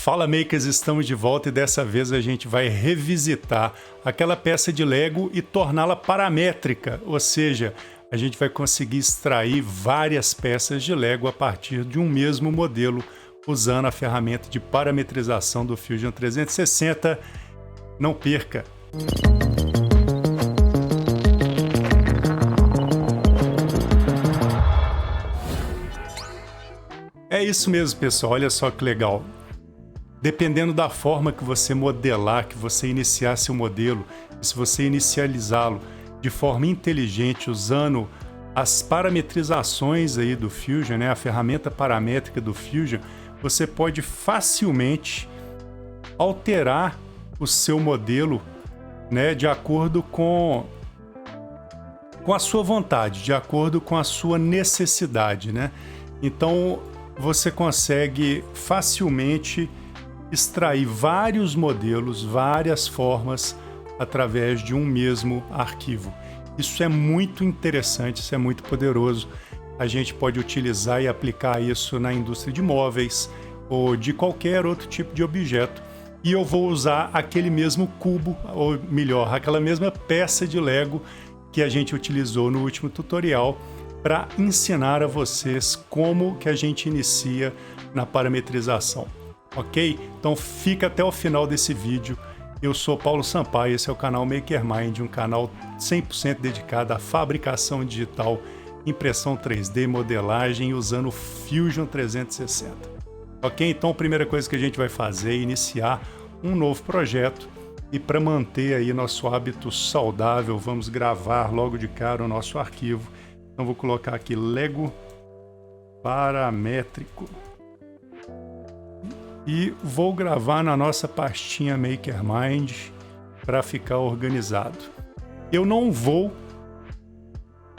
Fala Makers, estamos de volta e dessa vez a gente vai revisitar aquela peça de Lego e torná-la paramétrica, ou seja, a gente vai conseguir extrair várias peças de Lego a partir de um mesmo modelo usando a ferramenta de parametrização do Fusion 360. Não perca! É isso mesmo, pessoal, olha só que legal. Dependendo da forma que você modelar, que você iniciar seu modelo, e se você inicializá-lo de forma inteligente, usando as parametrizações aí do Fusion, né, a ferramenta paramétrica do Fusion, você pode facilmente alterar o seu modelo, né, de acordo com a sua vontade, de acordo com a sua necessidade, né? Então, você consegue facilmente extrair vários modelos, várias formas através de um mesmo arquivo. Isso é muito interessante, isso é muito poderoso. A gente pode utilizar e aplicar isso na indústria de móveis ou de qualquer outro tipo de objeto. E eu vou usar aquele mesmo cubo, ou melhor, aquela mesma peça de Lego que a gente utilizou no último tutorial para ensinar a vocês como que a gente inicia na parametrização. Ok? Então fica até o final desse vídeo. Eu sou Paulo Sampaio, esse é o canal MakerMind, um canal 100% dedicado à fabricação digital, impressão 3D, modelagem usando o Fusion 360. Ok? Então a primeira coisa que a gente vai fazer é iniciar um novo projeto e para manter aí nosso hábito saudável, vamos gravar logo de cara o nosso arquivo. Então vou colocar aqui Lego paramétrico. E vou gravar na nossa pastinha MakerMind para ficar organizado. Eu não vou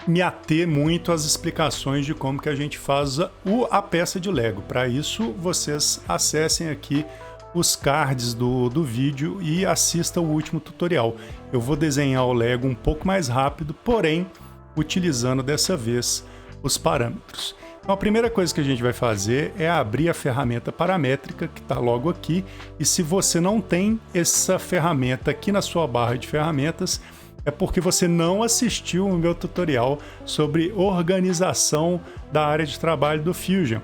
me ater muito às explicações de como que a gente faz a peça de Lego. Para isso, vocês acessem aqui os cards do vídeo e assistam o último tutorial. Eu vou desenhar o Lego um pouco mais rápido, porém, utilizando dessa vez os parâmetros. Então, a primeira coisa que a gente vai fazer é abrir a ferramenta paramétrica que está logo aqui, e se você não tem essa ferramenta aqui na sua barra de ferramentas, é porque você não assistiu o meu tutorial sobre organização da área de trabalho do Fusion.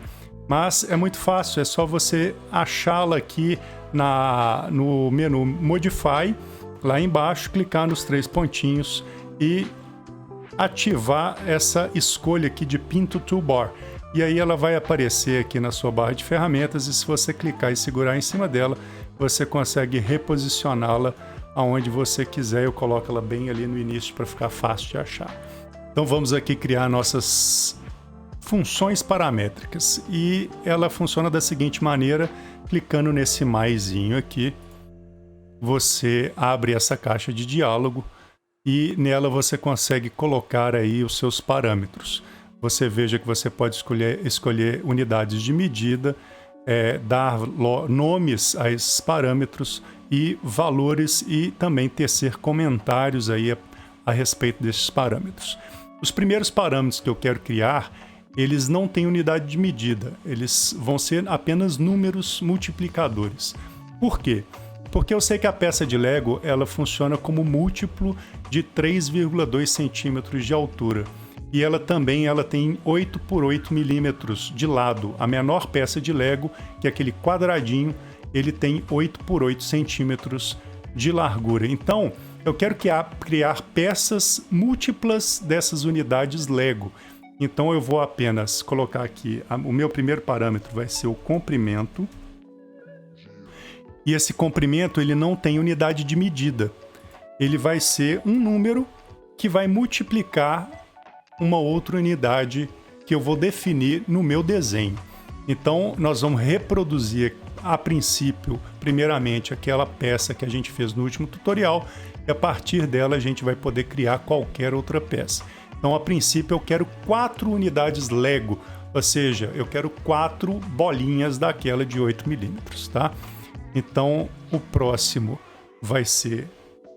Mas é muito fácil, é só você achá-la aqui no menu Modify, lá embaixo, clicar nos 3 pontinhos e ativar essa escolha aqui de Pin to Toolbar. E aí ela vai aparecer aqui na sua barra de ferramentas e se você clicar e segurar em cima dela, você consegue reposicioná-la aonde você quiser. Eu coloco ela bem ali no início para ficar fácil de achar. Então vamos aqui criar nossas funções paramétricas e ela funciona da seguinte maneira, clicando nesse maisinho aqui, você abre essa caixa de diálogo e nela você consegue colocar aí os seus parâmetros. Você veja que você pode escolher unidades de medida, dar nomes a esses parâmetros e valores e também tecer comentários aí a respeito desses parâmetros. Os primeiros parâmetros que eu quero criar, eles não têm unidade de medida, eles vão ser apenas números multiplicadores. Por quê? Porque eu sei que a peça de Lego ela funciona como múltiplo de 3,2 centímetros de altura. E ela também tem 8 por 8 milímetros de lado. A menor peça de Lego, que é aquele quadradinho, ele tem 8 por 8 centímetros de largura. Então, eu quero criar peças múltiplas dessas unidades Lego. Então, eu vou apenas colocar aqui, o meu primeiro parâmetro vai ser o comprimento. E esse comprimento, ele não tem unidade de medida. Ele vai ser um número que vai multiplicar uma outra unidade que eu vou definir no meu desenho. Então, nós vamos reproduzir a princípio, primeiramente, aquela peça que a gente fez no último tutorial e a partir dela a gente vai poder criar qualquer outra peça. Então, a princípio, eu quero 4 unidades Lego, ou seja, eu quero 4 bolinhas daquela de 8 milímetros, tá? Então, o próximo vai ser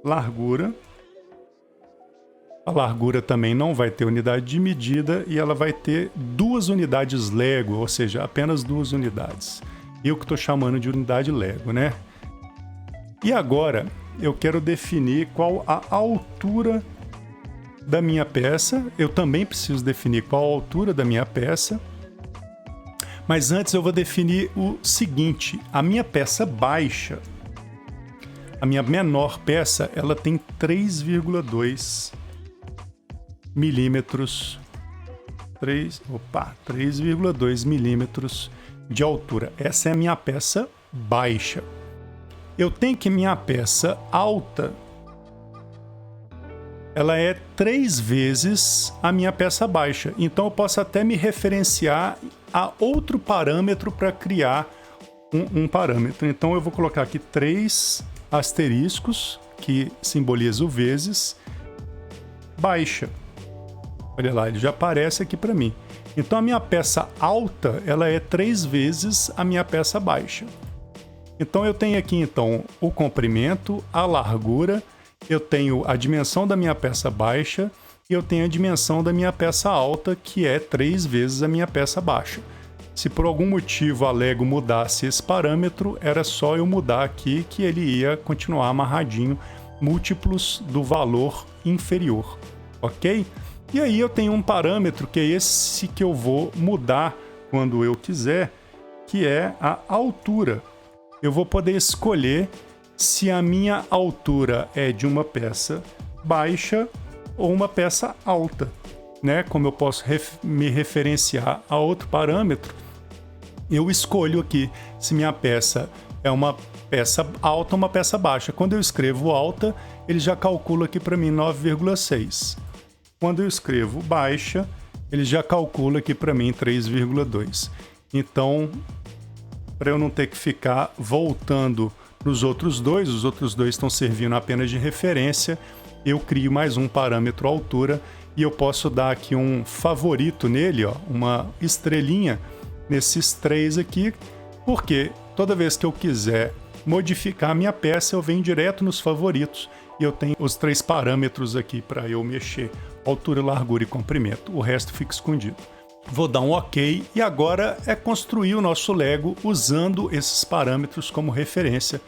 largura. A largura também não vai ter unidade de medida e ela vai ter 2 unidades Lego, ou seja, apenas 2 unidades. Eu que estou chamando de unidade Lego, né? E agora eu quero definir qual a altura da minha peça. Eu também preciso definir qual a altura da minha peça. Mas antes eu vou definir o seguinte: a minha peça baixa, a minha menor peça, ela tem 3,2 milímetros. 3,2 milímetros de altura. Essa é a minha peça baixa. Eu tenho que minha peça alta, ela é 3 vezes a minha peça baixa. Então eu posso até me referenciar a outro parâmetro para criar um parâmetro. Então eu vou colocar aqui 3 asteriscos, que simboliza o vezes baixa. Olha lá, ele já aparece aqui para mim. Então a minha peça alta, ela é 3 vezes a minha peça baixa. Então eu tenho aqui então o comprimento, a largura, eu tenho a dimensão da minha peça baixa e eu tenho a dimensão da minha peça alta, que é 3 vezes a minha peça baixa. Se por algum motivo a Lego mudasse esse parâmetro, era só eu mudar aqui que ele ia continuar amarradinho, múltiplos do valor inferior, ok? E aí eu tenho um parâmetro que é esse que eu vou mudar quando eu quiser, que é a altura. Eu vou poder escolher se a minha altura é de uma peça baixa ou uma peça alta, né? Como eu posso me referenciar a outro parâmetro, eu escolho aqui se minha peça é uma peça alta ou uma peça baixa. Quando eu escrevo alta, ele já calcula aqui para mim 9,6. Quando eu escrevo baixa, ele já calcula aqui para mim 3,2. Então, para eu não ter que ficar voltando nos outros dois, os outros dois estão servindo apenas de referência, eu crio mais um parâmetro altura e eu posso dar aqui um favorito nele, ó, uma estrelinha nesses 3 aqui, porque toda vez que eu quiser modificar a minha peça, eu venho direto nos favoritos e eu tenho os 3 parâmetros aqui para eu mexer: altura, largura e comprimento. O resto fica escondido. Vou dar um OK e agora é construir o nosso Lego usando esses parâmetros como referência.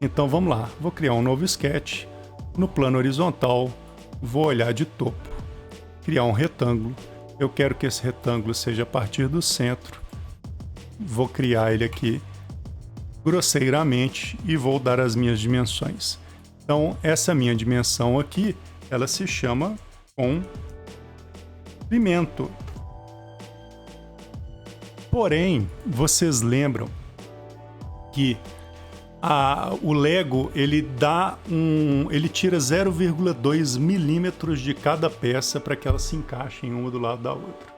Então vamos lá, vou criar um novo sketch. No plano horizontal, vou olhar de topo, criar um retângulo. Eu quero que esse retângulo seja a partir do centro. Vou criar ele aqui grosseiramente e vou dar as minhas dimensões. Então essa minha dimensão aqui, ela se chama comprimento. Porém, vocês lembram que o Lego ele tira 0,2 milímetros de cada peça para que elas se encaixem uma do lado da outra.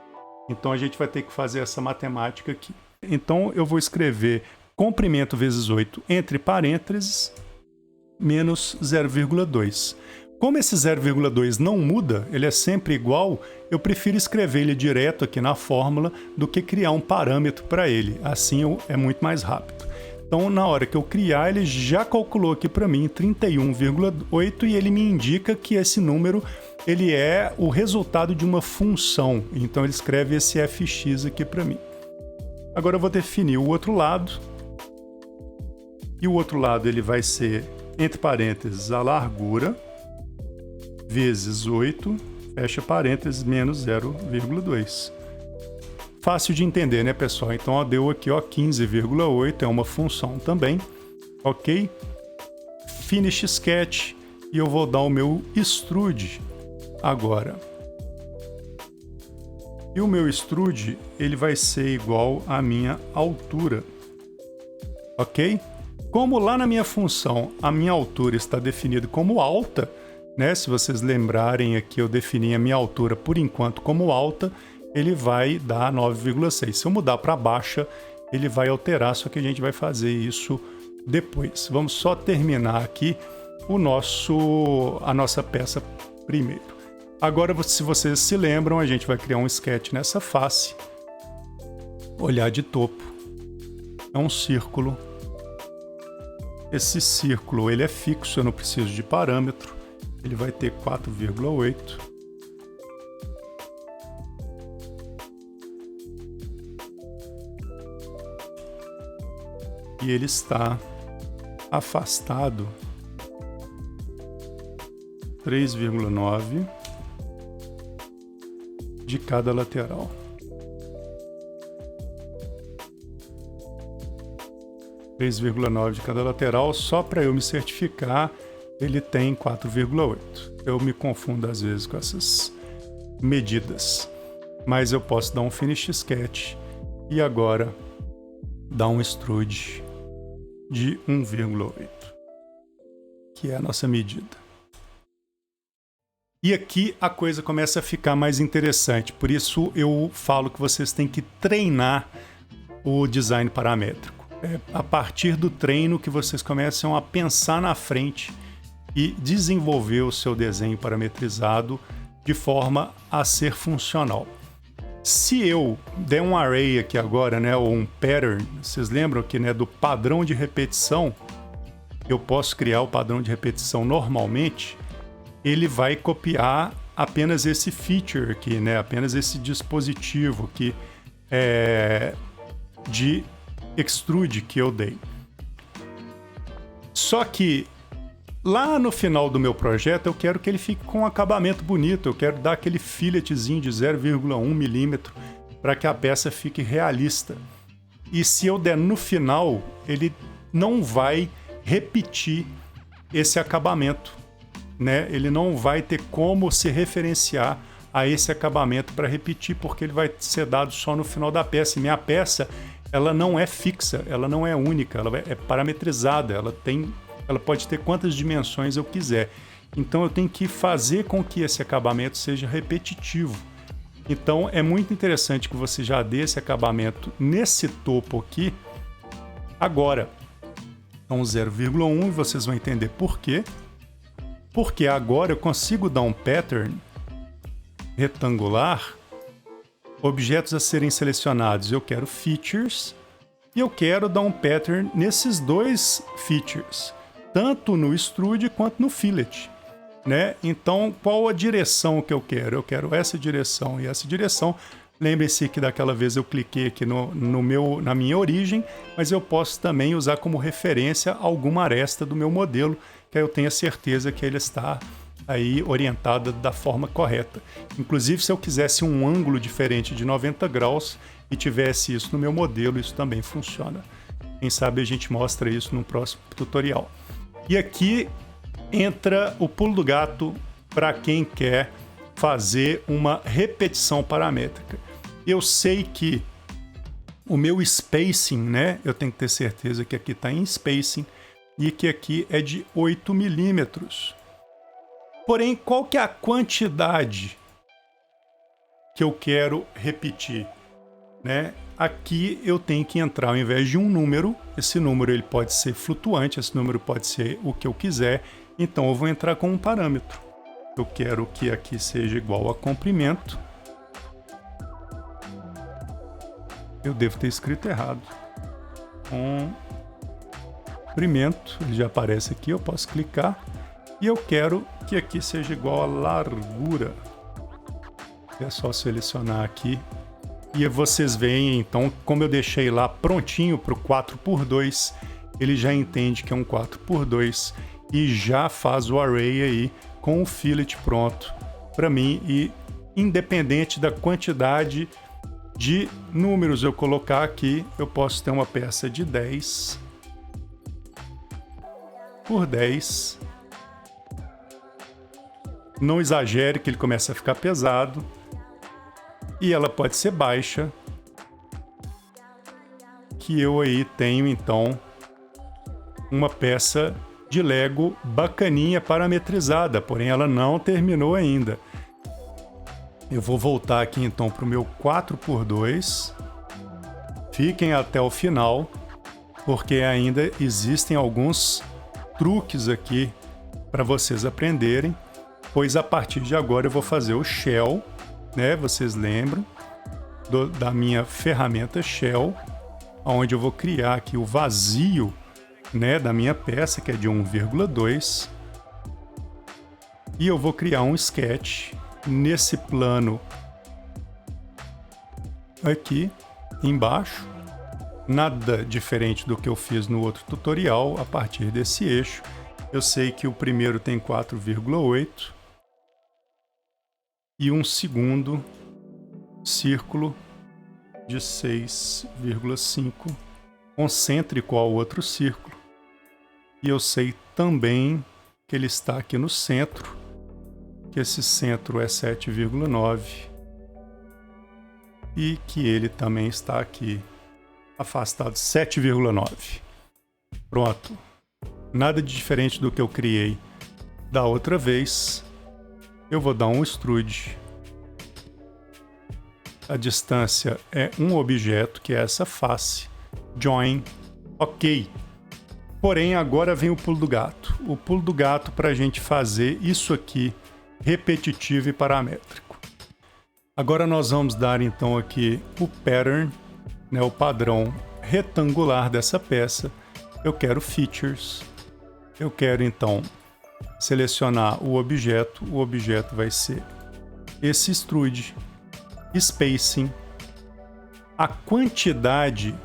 Então a gente vai ter que fazer essa matemática aqui. Então eu vou escrever comprimento vezes 8 entre parênteses menos 0,2. Como esse 0,2 não muda, ele é sempre igual, eu prefiro escrever ele direto aqui na fórmula do que criar um parâmetro para ele. Assim é muito mais rápido. Então, na hora que eu criar, ele já calculou aqui para mim 31,8 e ele me indica que esse número ele é o resultado de uma função. Então, ele escreve esse fx aqui para mim. Agora eu vou definir o outro lado. E o outro lado ele vai ser, entre parênteses, a largura vezes 8, fecha parênteses, menos 0,2. Fácil de entender, né, pessoal? Então, ó, deu aqui, ó, 15,8, é uma função também, ok? Finish Sketch, e eu vou dar o meu extrude agora. E o meu extrude, ele vai ser igual à minha altura, ok? Como lá na minha função a minha altura está definida como alta, né? Se vocês lembrarem aqui, eu defini a minha altura por enquanto como alta, ele vai dar 9,6. Se eu mudar para baixa, ele vai alterar, só que a gente vai fazer isso depois. Vamos só terminar aqui a nossa peça primeiro. Agora, se vocês se lembram, a gente vai criar um sketch nessa face. Olhar de topo. É um círculo. Esse círculo ele é fixo, eu não preciso de parâmetro. Ele vai ter 4,8. e ele está afastado 3,9 de cada lateral. De cada lateral, só para eu me certificar, ele tem 4,8. Eu me confundo às vezes com essas medidas, mas eu posso dar um finish sketch e agora dar um extrude de 1,8, que é a nossa medida. E aqui a coisa começa a ficar mais interessante, por isso eu falo que vocês têm que treinar o design paramétrico. É a partir do treino que vocês começam a pensar na frente e desenvolver o seu desenho parametrizado de forma a ser funcional. Se eu der um array aqui agora, né, ou um pattern, vocês lembram que, né, do padrão de repetição, eu posso criar o padrão de repetição normalmente, ele vai copiar apenas esse feature aqui, né, apenas esse dispositivo aqui de extrude que eu dei. Só que lá no final do meu projeto eu quero que ele fique com um acabamento bonito, eu quero dar aquele filetzinho de 0,1 milímetro para que a peça fique realista. E se eu der no final, ele não vai repetir esse acabamento, né? Ele não vai ter como se referenciar a esse acabamento para repetir, porque ele vai ser dado só no final da peça. E minha peça, ela não é fixa, ela não é única, ela é parametrizada, ela pode ter quantas dimensões eu quiser. Então eu tenho que fazer com que esse acabamento seja repetitivo. Então é muito interessante que você já dê esse acabamento nesse topo aqui agora. Então 0,1, e vocês vão entender por quê. Porque agora eu consigo dar um pattern retangular. Objetos a serem selecionados, eu quero features e eu quero dar um pattern nesses dois features, tanto no extrude quanto no fillet, né? Então, qual a direção que eu quero? Eu quero essa direção e essa direção. Lembre-se que daquela vez eu cliquei aqui na minha origem, mas eu posso também usar como referência alguma aresta do meu modelo, que aí eu tenha certeza que ele está aí orientada da forma correta. Inclusive, se eu quisesse um ângulo diferente de 90 graus e tivesse isso no meu modelo, isso também funciona. Quem sabe a gente mostra isso no próximo tutorial. E aqui entra o pulo do gato para quem quer fazer uma repetição paramétrica. Eu sei que o meu spacing, né? Eu tenho que ter certeza que aqui está em spacing e que aqui é de 8 milímetros. Porém, qual que é a quantidade que eu quero repetir, né? Aqui eu tenho que entrar, ao invés de um número, esse número ele pode ser flutuante, esse número pode ser o que eu quiser, então eu vou entrar com um parâmetro. Eu quero que aqui seja igual a comprimento. Eu devo ter escrito errado. Comprimento, ele já aparece aqui, eu posso clicar. E eu quero que aqui seja igual a largura. É só selecionar aqui. E vocês veem, então, como eu deixei lá prontinho para o 4x2, ele já entende que é um 4x2 e já faz o array aí com o fillet pronto para mim. E independente da quantidade de números eu colocar aqui, eu posso ter uma peça de 10 por 10. Não exagere que ele começa a ficar pesado. E ela pode ser baixa. Que eu aí tenho então uma peça de Lego bacaninha parametrizada, porém ela não terminou ainda. Eu vou voltar aqui então para o meu 4x2. Fiquem até o final, porque ainda existem alguns truques aqui para vocês aprenderem. Pois a partir de agora eu vou fazer o shell, né? Vocês lembram da minha ferramenta shell, onde eu vou criar aqui o vazio, né, da minha peça, que é de 1,2. E eu vou criar um sketch nesse plano aqui embaixo. Nada diferente do que eu fiz no outro tutorial. A partir desse eixo, eu sei que o primeiro tem 4,8 e um segundo círculo de 6,5 concêntrico ao outro círculo. E eu sei também que ele está aqui no centro, que esse centro é 7,9 e que ele também está aqui afastado 7,9. Pronto. Nada de diferente do que eu criei da outra vez. Eu vou dar um extrude. A distância é um objeto, que é essa face. Join. Ok. Porém, agora vem o pulo do gato. O pulo do gato para a gente fazer isso aqui repetitivo e paramétrico. Agora nós vamos dar então aqui o pattern, né, o padrão retangular dessa peça. Eu quero features. Eu quero então selecionar o objeto vai ser esse extrude, spacing, a quantidade,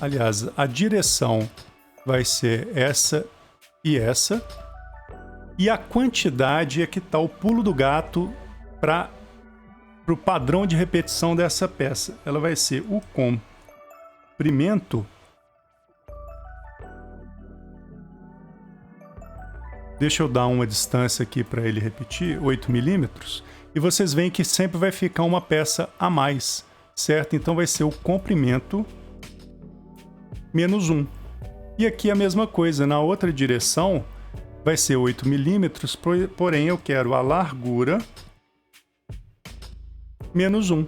aliás, a direção vai ser essa, e a quantidade é que está o pulo do gato para o padrão de repetição dessa peça. Ela vai ser o comprimento. Deixa eu dar uma distância aqui para ele repetir, 8 milímetros, e vocês veem que sempre vai ficar uma peça a mais, certo? Então vai ser o comprimento menos 1. E aqui a mesma coisa, na outra direção vai ser 8 milímetros, porém eu quero a largura menos 1.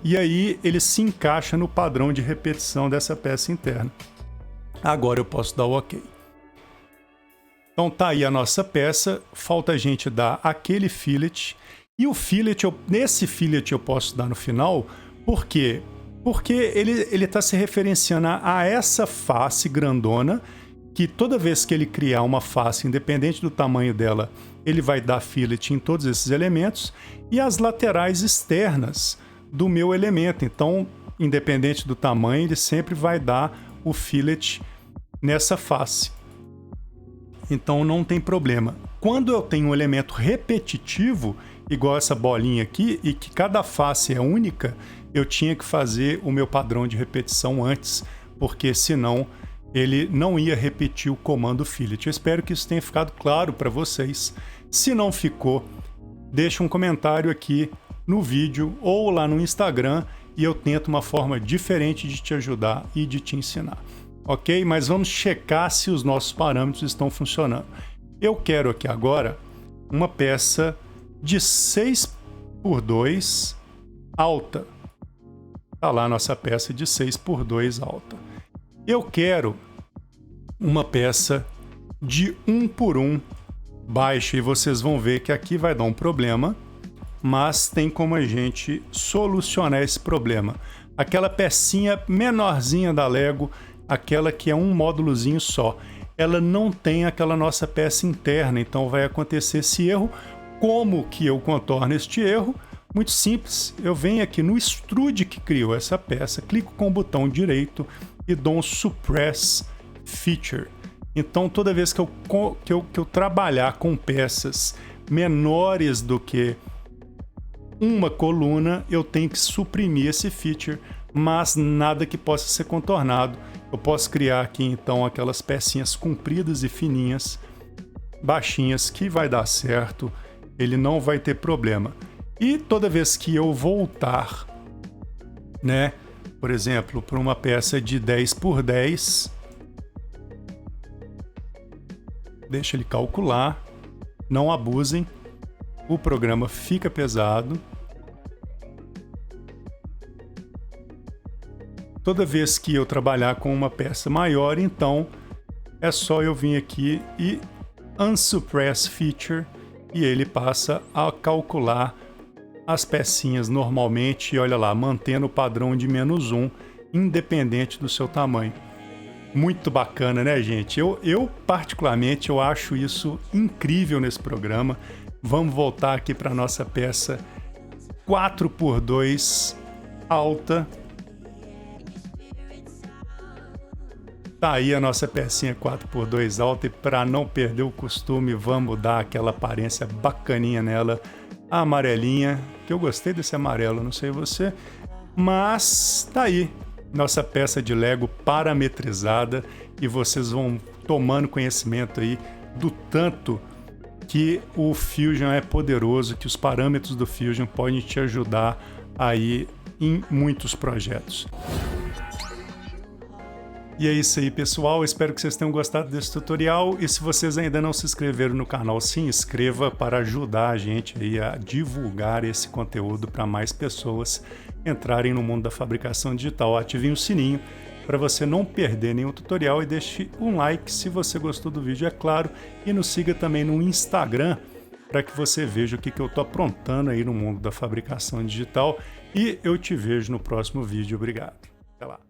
E aí ele se encaixa no padrão de repetição dessa peça interna. Agora eu posso dar o OK. Então tá aí a nossa peça, falta a gente dar aquele fillet. E o fillet, nesse fillet eu posso dar no final, por quê? Porque ele está se referenciando a essa face grandona, que toda vez que ele criar uma face, independente do tamanho dela, ele vai dar fillet em todos esses elementos, e as laterais externas do meu elemento. Então, independente do tamanho, ele sempre vai dar o fillet nessa face. Então não tem problema. Quando eu tenho um elemento repetitivo, igual essa bolinha aqui, e que cada face é única, eu tinha que fazer o meu padrão de repetição antes, porque senão ele não ia repetir o comando fillet. Eu espero que isso tenha ficado claro para vocês. Se não ficou, deixa um comentário aqui no vídeo ou lá no Instagram e eu tento uma forma diferente de te ajudar e de te ensinar. Ok? Mas vamos checar se os nossos parâmetros estão funcionando. Eu quero aqui agora uma peça de 6x2 alta. Está lá a nossa peça de 6x2 alta. Eu quero uma peça de 1x1 baixa e vocês vão ver que aqui vai dar um problema, mas tem como a gente solucionar esse problema. Aquela pecinha menorzinha da Lego, aquela que é um módulozinho só, ela não tem aquela nossa peça interna, então vai acontecer esse erro. Como que eu contorno este erro? Muito simples, eu venho aqui no extrude que criou essa peça, clico com o botão direito e dou um Suppress Feature. Então toda vez que eu trabalhar com peças menores do que uma coluna, eu tenho que suprimir esse feature, mas nada que possa ser contornado. Eu posso criar aqui então aquelas pecinhas compridas e fininhas, baixinhas, que vai dar certo, ele não vai ter problema. E toda vez que eu voltar, né, por exemplo, para uma peça de 10x10, deixa ele calcular, não abusem, o programa fica pesado. Toda vez que eu trabalhar com uma peça maior, então é só eu vir aqui e Unsuppress Feature e ele passa a calcular as pecinhas normalmente, e olha lá, mantendo o padrão de -1, independente do seu tamanho. Muito bacana, né, gente? Eu particularmente, eu acho isso incrível nesse programa. Vamos voltar aqui para nossa peça 4x2 alta. Tá aí a nossa pecinha 4x2 alta e para não perder o costume, vamos dar aquela aparência bacaninha nela, amarelinha, que eu gostei desse amarelo, não sei você, mas tá aí nossa peça de Lego parametrizada e vocês vão tomando conhecimento aí do tanto que o Fusion é poderoso, que os parâmetros do Fusion podem te ajudar aí em muitos projetos. E é isso aí, pessoal. Espero que vocês tenham gostado desse tutorial. E se vocês ainda não se inscreveram no canal, se inscreva para ajudar a gente aí a divulgar esse conteúdo para mais pessoas entrarem no mundo da fabricação digital. Ative o sininho para você não perder nenhum tutorial e deixe um like se você gostou do vídeo, é claro. E nos siga também no Instagram para que você veja o que eu estou aprontando aí no mundo da fabricação digital. E eu te vejo no próximo vídeo. Obrigado. Até lá.